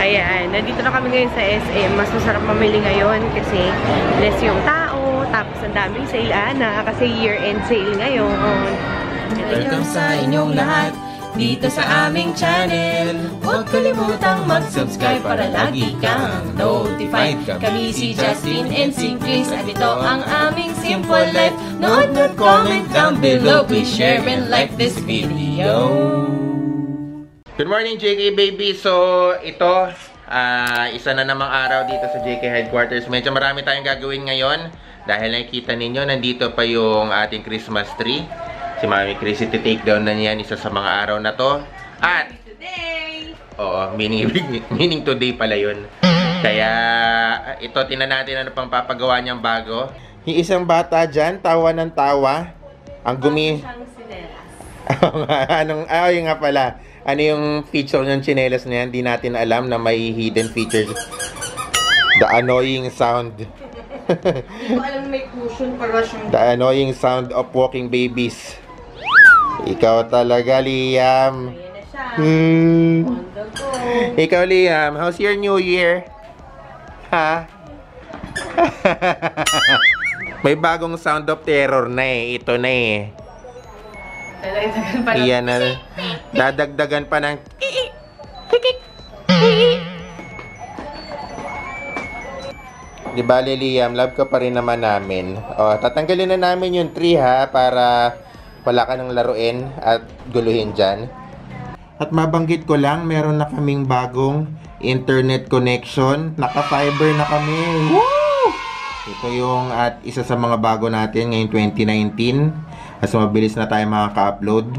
Ayan, nandito na kami ngayon sa SM. Mas masarap mamili ngayon kasi less yung tao. Tapos ang daming sale, Ana, kasi year-end sale ngayon. Welcome sa inyong lahat dito sa aming channel. Huwag kalimutang mag-subscribe para lagi kang notified. Kami si Justin and si Chris at ito ang aming Simple Life. Nood at comment down below. Please share and like this video. Good morning, JK baby. So, ito, isa na namang araw dito sa JK headquarters. Medyo marami tayong gagawin ngayon. Dahil nakikita ninyo, nandito pa yung ating Christmas tree. Si Mami Chris, iti-take down na niyan isa sa mga araw na to. At, Today! oo, meaning today pala yun. Kaya, ito, tinan natin ano pang papagawa niyang bago. Yung isang bata dyan, tawa ng tawa. Ang gumi... yun nga pala. Ano yung feature ng chinelas na yan? Di natin alam na may hidden features. The annoying sound. Hindi ko alam may cushion para siyang... The annoying sound of walking babies. Ikaw talaga, Liam. Ayan na siya. Ikaw, Liam, how's your new year? Ha? May bagong sound of terror na eh. Ito na eh. Dadagdagan pa ng... Iyan na. Dadagdagan pa ng... Di ba, Liam, love ka pa rin naman namin. O, tatanggalin na namin yung tree ha, para wala ka ng laruin at guluhin dyan. At mabanggit ko lang, meron na kaming bagong internet connection. Naka-fiber na kami. Woo! Ito yung at isa sa mga bago natin ngayong 2019. Mas mabilis na tayo makaka-upload.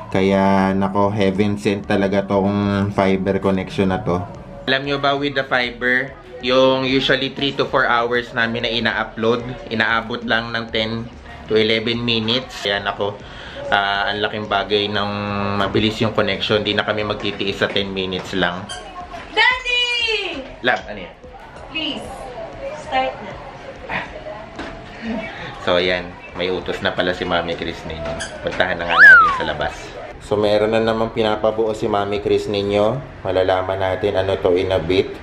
Kaya, nako, heaven sent talaga tong fiber connection na to. Alam nyo ba, with the fiber, yung usually 3 to 4 hours namin na ina-upload, inaabot lang ng 10 to 11 minutes. Kaya, nako, ang laking bagay ng mabilis yung connection. Di na kami magtitiis sa 10 minutes lang. Daddy! Love, ano yan? Please, start na. So, yan. May utos na pala si Mami Chris ninyo. Puntahan na nga natin sa labas. So, meron na naman pinapabuo si Mami Chris ninyo. Malalaman natin ano to in a bit.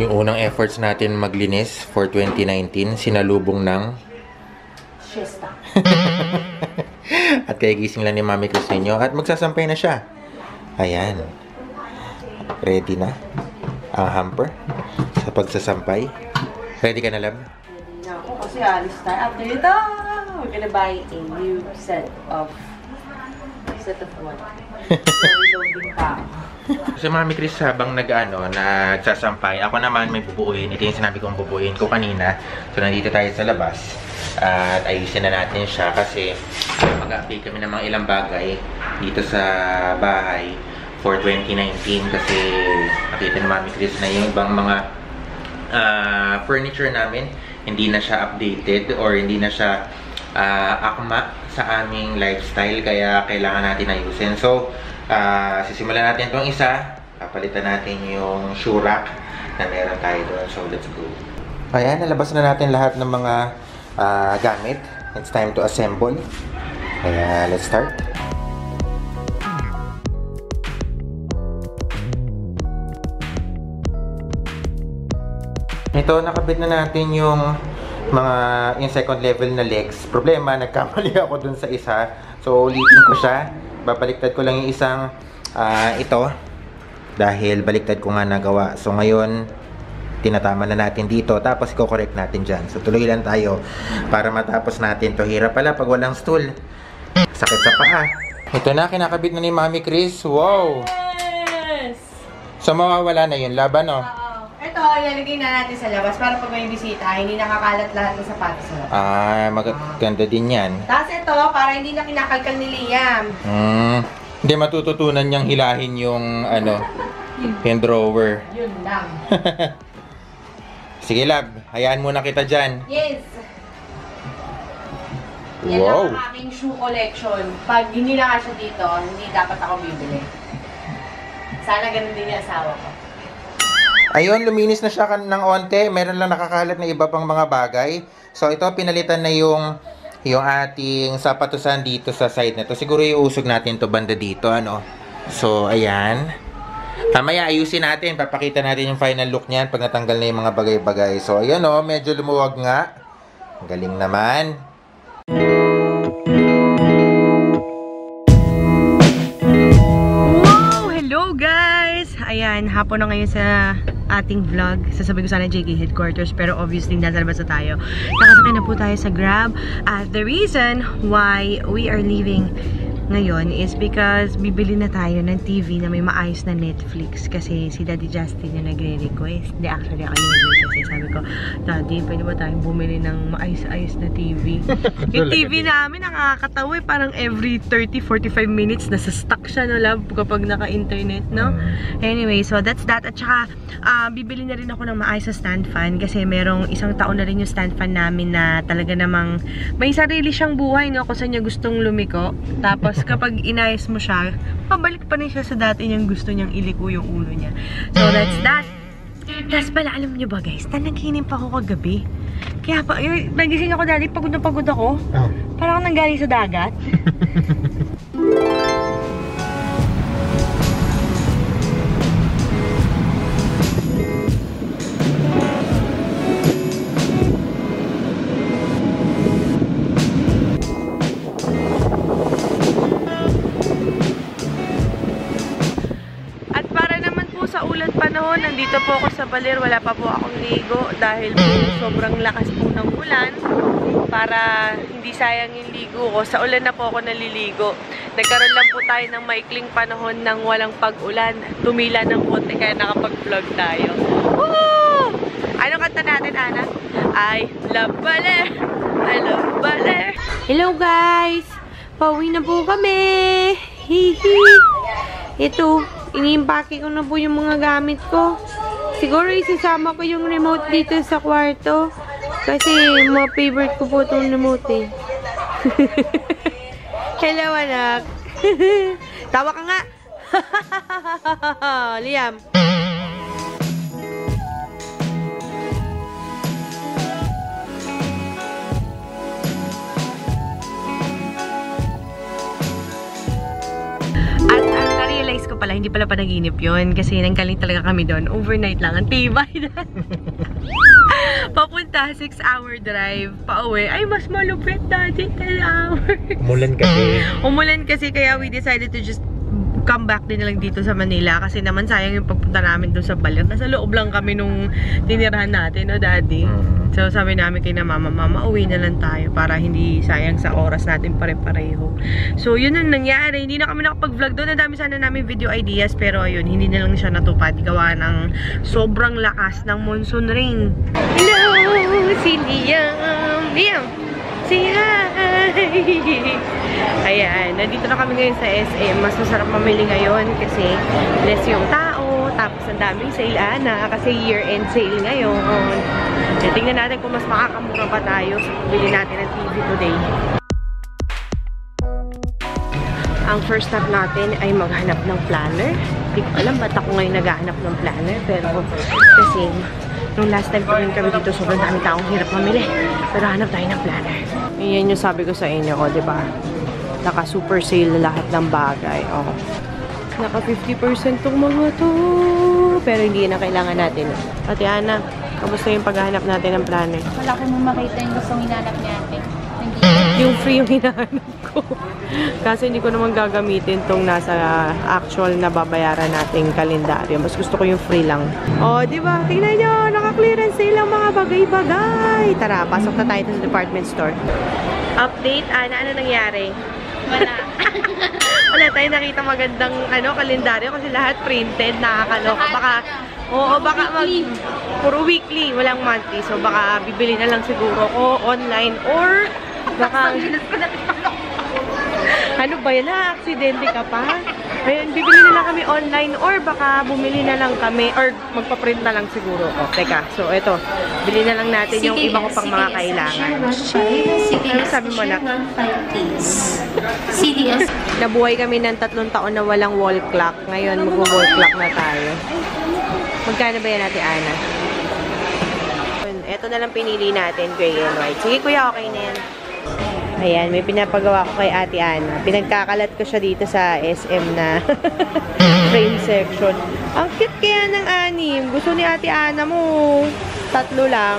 Yung unang efforts natin maglinis for 2019, sinalubong ng... Siesta. At kaya gising lang ni Mami Chris ninyo. At magsasampay na siya. Ayan. Ready na ang hamper sa pagsasampay. Ready ka na, love? Ready na ako kasi alis tayo. After ito, we're gonna buy a new set of what? Reloading pa ako. Si Mami Chris habang nagsasampay, ako naman may bubuuin. Ito yung sinabi kong bubuuin ko kanina. So, nandito tayo sa labas. At ayusin na natin siya kasi mag-update kami ng mga ilang bagay dito sa bahay for 2019 kasi nakita ni Mami Chris na yung ibang mga furniture namin hindi na siya updated or hindi na siya akma sa aming lifestyle kaya kailangan natin ayusin. So, sisimulan natin itong isa. Papalitan natin yung shoe rack na meron tayo doon. So, let's go. Ayan, nalabas na natin lahat ng mga gamit. It's time to assemble. Kaya, let's start. Ito, nakabit na natin yung second level na legs. Problema, nagkamali ako dun sa isa. So, ulitin ko siya. Babaliktad ko lang yung isang ito. Dahil baliktad ko nga nagawa. So, ngayon, tinatama na natin dito. Tapos, i-correct natin dyan. So, tuloy lang tayo para matapos natin to. Hirap pala pag walang stool. Sakit sa paa. Ito na, kinakabit na ni Mami Chris. Wow! Yes! So, mawawala na yun. Laban, no? Ito, ilalagay na natin sa labas para pag may bisita, hindi nakakalat lahat ng sapatos sa labas. Maganda din yan. Tapos ito, para hindi na kinakalkal ni Liam. Hindi matututunan niyang hilahin yung, yung drawer. Yun lang. Sige, love. Hayaan muna kita dyan. Yes! Yan Wow! lang ang aking shoe collection. Pag hindi na kasya dito, hindi dapat ako bibili. Sana ganun din yung asawa ko. Ayun, luminis na siya ng onte. Meron lang nakakalat na iba pang mga bagay. So, ito, pinalitan na yung yung ating sapatusan dito sa side na to. Siguro iusog natin to banda dito, ano. So, ayan. Mamaya ayusin natin, papakita natin yung final look niyan pag natanggal na yung mga bagay-bagay. So, ayan o, medyo lumuwag nga. Galing naman. Wow! Hello guys! Ayan, hapon na ngayon sa ating vlog. Sasabi ko sana JK headquarters, pero obviously nasa labas na tayo. Nakasakay na po tayo sa Grab. The reason why we are leaving ngayon is because bibili na tayo ng TV na may maayos na Netflix kasi si Daddy Justin yung nagre-request. Hindi, actually ako yung nagre-request. Sabi ko, Daddy, pwede ba tayong bumili ng maayos-ayos na TV? Yung TV namin nakakatawa eh, parang every 30-45 minutes nasa stuck siya, no love, kapag naka-internet, no? Anyway, so that's that. At saka, bibili na rin ako ng maayos na stand fan kasi merong isang taon na rin yung stand fan namin na talaga namang may sarili siyang buhay, no? Kung saan niya gustong lumiko. Tapos, kapag inayos mo siya, pabalik pa rin siya sa dati niyang gusto niyang iliko yung ulo niya. So, that's that. Tapos pala, alam niyo ba guys, nanaginip ako kagabi. Kaya pa, nagising ako dati, pagod na pagod ako. Oh. Parang ako nanggaling sa dagat. Nandito po ako sa Baler, wala pa po akong ligo dahil po sobrang lakas po ng ulan. Para hindi sayang yung ligo ko, sa ulan na po ako naliligo. Nagkaroon lang po tayo ng maikling panahon ng walang pag-ulan. Tumila ng konti kaya nakapag-vlog tayo. Woo! Ano kanta natin, Ana? I love Baler! I love Baler! Hello guys! Pauwi na po kami! Hihi! Ito, iniimpake ko na po yung mga gamit ko. Siguro isasama ko yung remote dito sa kwarto. Kasi mga favorite ko po itong remote eh. Hello anak. Tawa ka nga. Liam. Ko pala, hindi pala panaginip yun kasi nanggaling talaga kami doon. Overnight lang. Ang tibay na. Papunta, 6-hour drive. Pauwi. Ay, mas malupit dati. 10 hours. Umulan kasi. Umulan kasi kaya we decided to just come back din lang dito sa Manila kasi naman sayang yung pagpunta namin doon sa Baler. Nasa loob lang kami nung tinirahan natin, no daddy? So sabi namin kay na mama, uwi na lang tayo para hindi sayang sa oras natin pare-pareho. So yun ang nangyari. Hindi na kami nakapag-vlog doon. Ang dami sana namin video ideas pero ayun, hindi na lang siya natupad. Gawa ng sobrang lakas ng monsoon rain. Hello! Si Liam! Liam! Say hi! Ayan, nandito na kami ngayon sa SM. Mas masarap mamili ngayon kasi less yung tao. Tapos ang daming sale, Ana, kasi year-end sale ngayon. Tingnan natin kung mas makakamura pa tayo sa pabili natin ng TV today. Ang first step natin ay maghanap ng planner. Hindi ko alam ba't ako ngayon naghahanap ng planner. Pero kasi nung last time pa rin kami dito, sobrang dami taong hirap mamili. Pero hanap tayo ng planner. Yan yung sabi ko sa inyo, o, diba? Naka super sale lahat ng bagay. Oh. Naka 50% tong mga to. Pero hindi na kailangan natin. Ate Ana, kamusta yung paghahanap natin ng planner? Wala ko mong makita yung gustong hinanap niya ate. Yung free yung hinahanap ko. Kasi hindi ko naman gagamitin tong nasa actual na babayaran nating kalendaryo. Mas gusto ko yung free lang. Oh, di ba? Tingnan nyo, naka-clearance sale ang mga bagay-bagay. Tara, pasok na tayo sa department store. Update, Ana, ano nangyari? Wala. Wala tayo nakita magandang kalendaryo kasi lahat printed, nakakaloka. Baka, oo, baka puro weekly, walang monthly. So baka bibili na lang siguro ko online or baka ano ba yan? Na-aksidente ka pa? Ayun, bibili na lang kami online or baka bumili na lang kami or magpa-print na lang siguro. Oh, teka, so eto, bili na lang natin yung iba ko pang mga kailangan. Ano sabi mo na? CDS. Nabuhay kami ng 3 taon na walang wall clock. Ngayon, mag-wall clock na tayo. Magkano ba yan natin, Ana? Ito na lang pinili natin, gray and white. Sige kuya, okay na yan. Ayan, may pinapagawa ko kay Ate Ana. Pinagkakalat ko siya dito sa SM na frame section. Ang cute kaya ng 6. Gusto ni Ate Ana mo. 3 lang.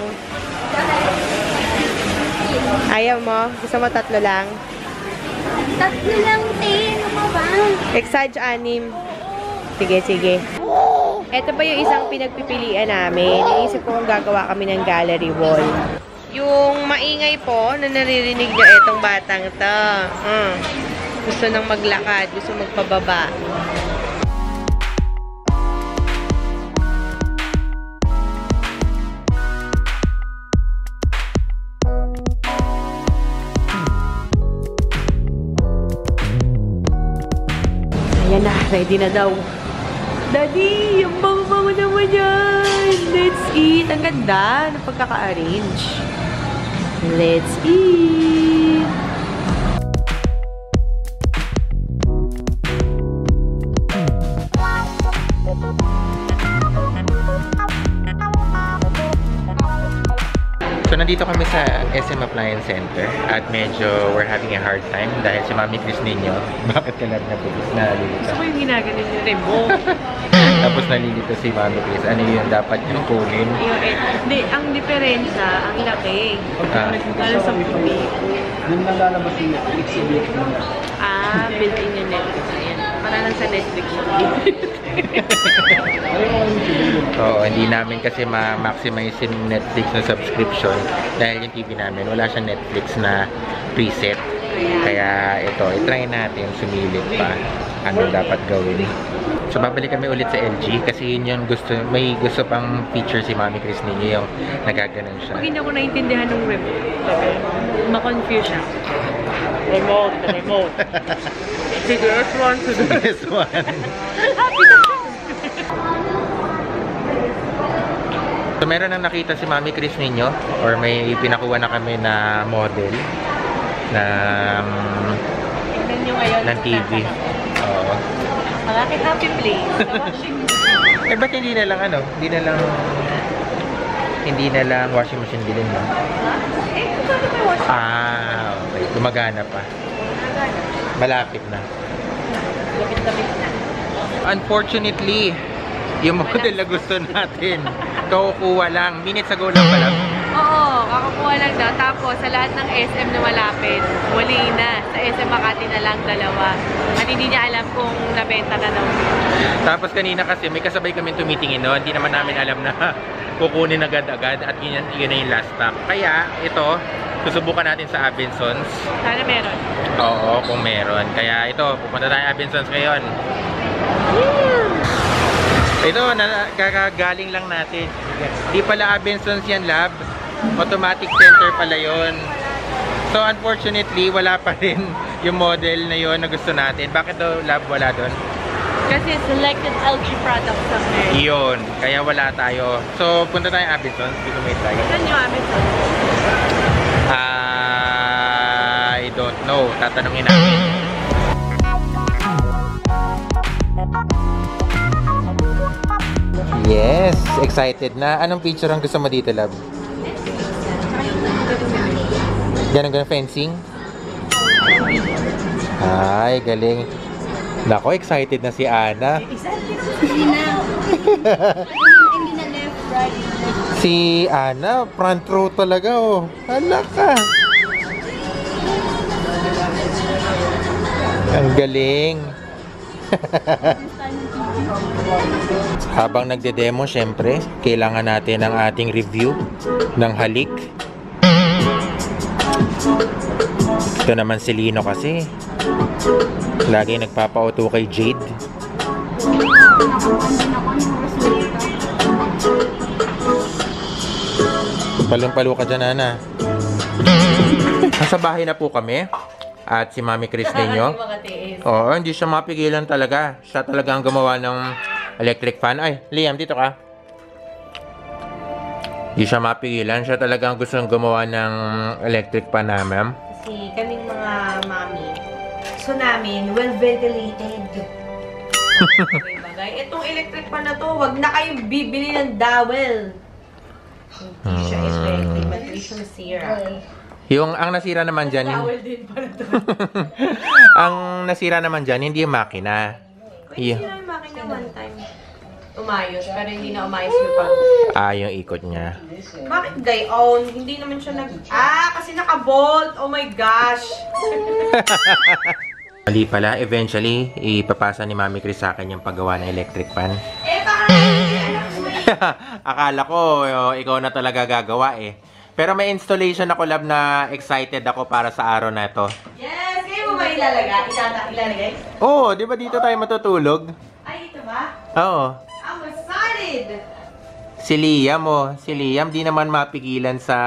Ayaw mo? Gusto mo 3 lang? 3 lang, te. Ano ka ba? Exage 6. Sige, sige. Ito pa yung isang pinagpipilian namin. Iisip ko kung gagawa kami ng gallery wall. Yung maingay po na naririnig nyo itong batang to. Gusto nang maglakad, gusto magpababa. Ayan na, ready na daw. Daddy, yung bango-bango naman yan. Let's eat. Ang ganda ng pagkaka-arrange. Let's eat. So, nandito kami sa SM Appliance Center at medyo we're having a hard time dahil si Mami Chris ninyo, bakit ka lang nalilito? Gusto ko yung ginaganon yung remote. Tapos nalilito si Mami Chris. Ano yung dapat yung kunin? Hindi, ang diferensya, ang laki. Lalo sa pipi. Doon lang lalabas yung exhibit. Built-in yung Netflix. Ayan. Para lang sa Netflix siya. Oo, hindi namin kasi ma-maximize yung Netflix na subscription dahil yung TV namin, wala siyang Netflix na preset. Kaya ito, itry natin, sumilit pa. Ano dapat gawin. So, babalik kami ulit sa LG kasi yun yung gusto, may gusto pang feature si Mami Chris ninyo yung nagaganon siya. Pag hindi ako naintindihan ng remote, ma-confuse siya. Remote. See, there's one to the This one. happy na siya. So, meron nang nakita si Mami Chris ninyo or may pinakuha na kami na model ng Tignan nyo ngayon. ng TV. Oo. Ang aking happy place. Eh, ba't hindi na lang ano? Hindi na lang washing machine bilhin mo? Okay. Gumagana pa. Malapit na. Lapit-lapit na. Unfortunately, yung model na gusto natin, kukuha lang. Minutes ago lang pala. Oo, kakakuha lang daw. Tapos, sa lahat ng SM na malapit, wali na. Sa SM Makati na lang 2. At hindi niya alam kung nabenta na daw. Tapos kanina kasi may kasabay kami tumitingin no. Hindi naman namin alam na kukunin agad-agad at yun na yung last stop. Kaya ito, susubukan natin sa Abençons. Sana meron. Oo, kung meron. Kaya ito, pupunta tayo Abençons ngayon. Ito, kakagaling lang natin. Di pala Abençons yan, lab. Automatic center pala yon. So, unfortunately, wala pa rin yung model na yon na gusto natin. Bakit daw, lab, wala doon? Kasi selected LG products lang meron. Iyon, kaya wala tayo. So, punta tayo Abençons. Dito may tayo. Saan yung Amazon? I don't know. Tatanungin namin. Yes! Excited na. Anong picture ang gusto mo dito, love? Ganun fencing? Ay, galing. Nako, excited na si Ana. Hindi na left, right. Si Ana, front row talaga, oh. Hala ka. Ang galing. Habang nagde-demo, syempre, kailangan natin ang ating review ng halik. Ito naman si Lino kasi. Lagi nagpapauto kay Jade. Palong-palo ka dyan, Ana. Nasa bahay na po kami. At si Mami Chris ninyo. Oo, hindi siya mapigilan talaga. Siya talaga ang gumawa ng electric fan. Ay, Liam, dito ka. Hindi siya mapigilan. Siya talaga ang gustong gumawa ng electric fan namin. Kasi kaming mga mami, gusto namin well-ventilated. Bagay. Itong electric fan na to, wag na kayong bibili ng dowel. Hindi siya effective. Hindi siya masira. Ang nasira naman dyan, din para to. ang nasira naman dyan, hindi yung makina. Kung sila yung makina one time, umayos, pero hindi na umayos yung pag... Yung ikot niya. Bakit gayon? Hindi naman siya kasi naka-bolt! Oh my gosh! Mali pala, eventually, ipapasa ni Mami Chris sa akin yung paggawa ng electric fan. Akala ko, ikaw na talaga gagawa eh. Pero may installation ako, love, na excited ako para sa araw na ito. Yes! Kayo mo ba ilalagay? Oo, di ba dito tayo matutulog? Ay, ito ba? Oo. I'm excited! Si Liam di naman mapigilan sa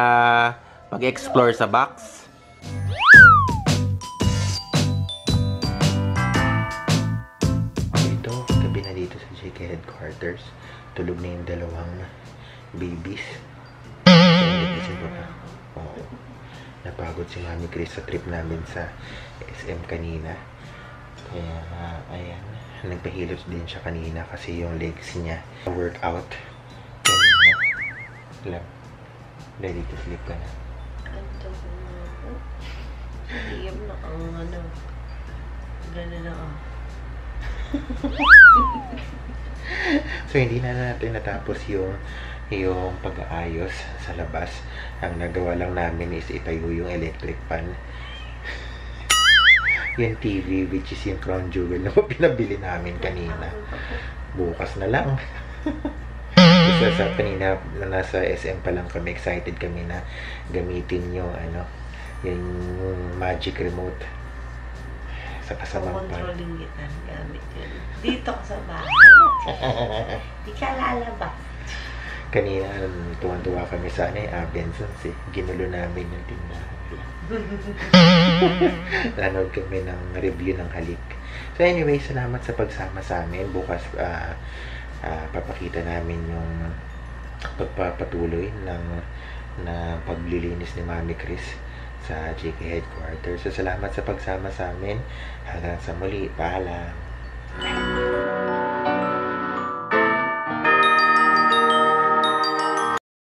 pag-explore sa box. Ito, gabi na dito sa JK Headquarters. Tulog na yung dalawang babies. Oo. Napagod si Mami Chris sa trip namin sa SM kanina. Kaya, ayan. Nagpahilos din siya kanina kasi yung legs niya workout. Kanina. Ready to sleep ka na. Liam na ang gano'n na So, hindi na natin natapos yung pag-aayos sa labas. Ang nagawa lang namin is itayo yung electric fan. Yung TV, which is yung crown jewel na pinabili namin kanina. Bukas na lang. Isa sa kanina, nasa SM pa lang kami, excited kami na gamitin yung yung magic remote sa kasamang pa. Controlling kita gamit yun. Dito ka sa bahay. Di ka lalabas. Kanina, tuwan-tuwa kami sa Benson's eh. Ginulo namin yung tindahan. Nanood kami ng review ng Halik. So anyway, salamat sa pagsama sa amin. Bukas, papakita namin yung pagpapatuloy ng paglilinis ni Mami Chris sa JK Headquarters. So salamat sa pagsama sa amin. Hanggang sa muli. Paalam.